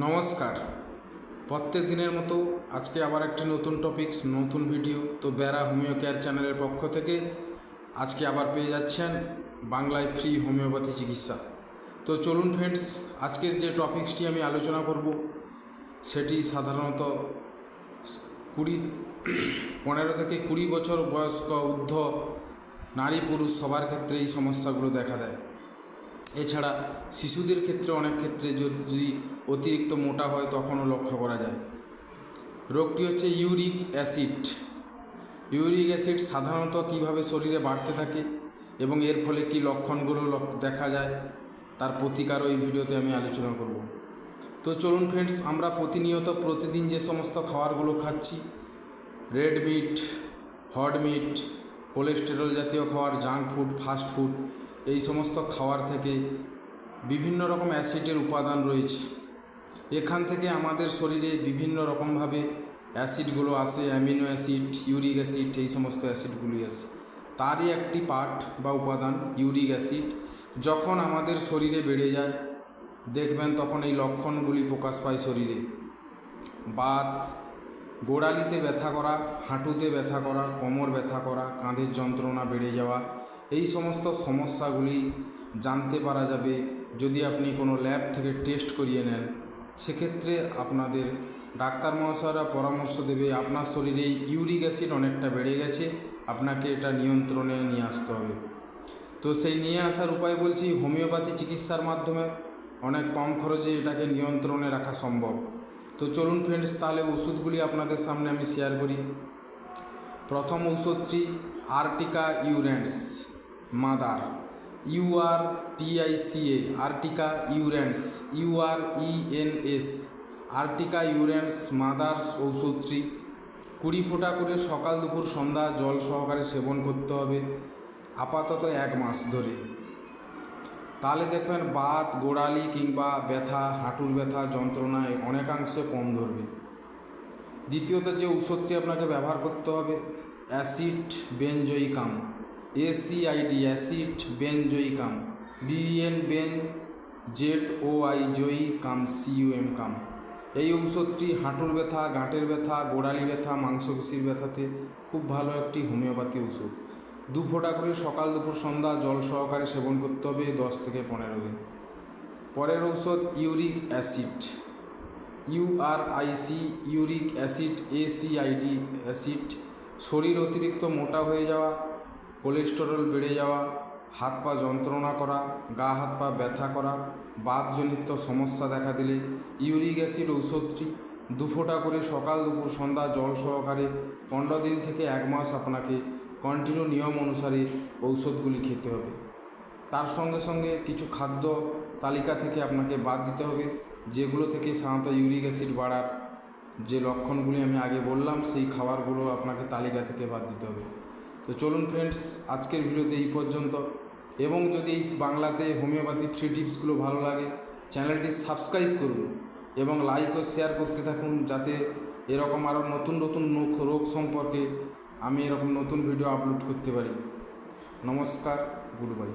নমস্কার। প্রত্যেক দিনের মতো আজকে আবার একটি নতুন টপিকস, নতুন ভিডিও। তো বেরা হোমিও কেয়ার চ্যানেলের পক্ষ থেকে আজকে আবার পেয়ে যাচ্ছেন বাংলায় ফ্রি হোমিওপ্যাথি চিকিৎসা। তো চলুন ফ্রেন্ডস, আজকের যে টপিক্সটি আমি আলোচনা করব সেটি সাধারণত 15 থেকে 20 বছর বয়স্ক ঊর্ধ্ব নারী পুরুষ সবার ক্ষেত্রে এই সমস্যাগুলো দেখা দেয়। এছাড়া শিশুদের ক্ষেত্রে অনেক ক্ষেত্রে যদি অতিরিক্ত মোটা হয় তখনও লক্ষ্য করা যায়। রোগটি হচ্ছে ইউরিক অ্যাসিড। ইউরিক অ্যাসিড সাধারণত কীভাবে শরীরে বাড়তে থাকে এবং এর ফলে কী লক্ষণগুলো দেখা যায় তার প্রতিকারও এই ভিডিওতে আমি আলোচনা করব। তো চলুন ফ্রেন্ডস, আমরা প্রতিদিন যে সমস্ত খাবারগুলো খাচ্ছি, red meat, hot meat, cholesterol জাতীয় খাবার, জাঙ্ক ফুড, ফাস্ট ফুড, এই সমস্ত খাবার থেকে বিভিন্ন রকম অ্যাসিডের উপাদান রয়েছে। এখান থেকে আমাদের শরীরে বিভিন্ন রকমভাবে অ্যাসিডগুলো আসে, অ্যামিনো অ্যাসিড, ইউরিক অ্যাসিড, এই সমস্ত অ্যাসিডগুলি আসে। তারই একটি পার্ট বা উপাদান ইউরিক অ্যাসিড যখন আমাদের শরীরে বেড়ে যায় দেখবেন তখন এই লক্ষণগুলি প্রকাশ পায় শরীরে। বাত, গোড়ালিতে ব্যথা করা, হাঁটুতে ব্যথা করা, কোমর ব্যথা করা, কাঁধের যন্ত্রণা বেড়ে যাওয়া, এই সমস্ত সমস্যাগুলি জানতে পারা যাবে যদি আপনি কোনো ল্যাব থেকে টেস্ট করিয়ে নেন। সেক্ষেত্রে আপনাদের ডাক্তার মহাশয়রা পরামর্শ দেবে আপনার শরীরে ইউরিক অ্যাসিড অনেকটা বেড়ে গেছে, আপনাকে এটা নিয়ন্ত্রণে নিয়ে আসতে হবে। তো সেই নিয়ে আসার উপায় বলছি, হোমিওপ্যাথি চিকিৎসার মাধ্যমে অনেক কম খরচে এটাকে নিয়ন্ত্রণে রাখা সম্ভব। তো চলুন ফ্রেন্ডস, তাহলে ওষুধগুলি আপনাদের সামনে আমি শেয়ার করি। প্রথম ঔষধটি urtica urens mother, URTICA, urtica urens, URENS, urtica urens mothers ঔষধটি 20 ফোঁটা করে সকাল দুপুর সন্ধ্যা জল সহকারে সেবন করতে হবে আপাতত 1 মাস ধরে। তাহলে দেখবেন বাত, গোড়ালি কিংবা ব্যথা, হাঁটুর ব্যথা, যন্ত্রণায় অনেকাংশে কম ধরবে। দ্বিতীয়ত যে ঔষধটি আপনাকে ব্যবহার করতে হবে acid benzoicum, ACID, acid benzoicum, BN বেন ZOI জয়ী কাম CUM কাম। এই ঔষধটি হাঁটুর ব্যথা, গাঁটের ব্যথা, গোড়ালি ব্যথা, মাংসপেশির ব্যথাতে খুব ভালো একটি হোমিওপ্যাথি ওষুধ। 2 ফোঁটা করে সকাল দুপুর সন্ধ্যা জল সহকারে সেবন করতে হবে 10 থেকে 15 দিন। পরের ঔষধ uric acid, URIC, uric acid, ACID acid. শরীর অতিরিক্ত মোটা হয়ে যাওয়া, কোলেস্টেরল বেড়ে যাওয়া, হাত পা যন্ত্রণা করা, গা হাত পা ব্যথা করা, বাতজনিত সমস্যা দেখা দিলে ইউরিক অ্যাসিড ঔষধটি 2 ফোঁটা করে সকাল দুপুর সন্ধ্যা জল সহকারে 15 দিন থেকে 1 মাস আপনাকে কন্টিনিউ নিয়ম অনুসারে ঔষধগুলি খেতে হবে। তার সঙ্গে সঙ্গে কিছু খাদ্য তালিকা থেকে আপনাকে বাদ দিতে হবে যেগুলো থেকে সাধারণত ইউরিক অ্যাসিড বাড়ার যে লক্ষণগুলি আমি আগে বললাম সেই খাবারগুলো আপনাকে তালিকা থেকে বাদ দিতে হবে। তো চলুন ফ্রেন্ডস, আজকের ভিডিওতে এই পর্যন্ত। এবং যদি বাংলাতে হোমিওপ্যাথি ফ্রি টিপসগুলো ভালো লাগে চ্যানেলটি সাবস্ক্রাইব করুন এবং লাইক ও শেয়ার করতে থাকুন যাতে এরকম আরও নতুন নতুন রোগ সম্পর্কে আমি এরকম নতুন ভিডিও আপলোড করতে পারি। নমস্কার, গুড বাই।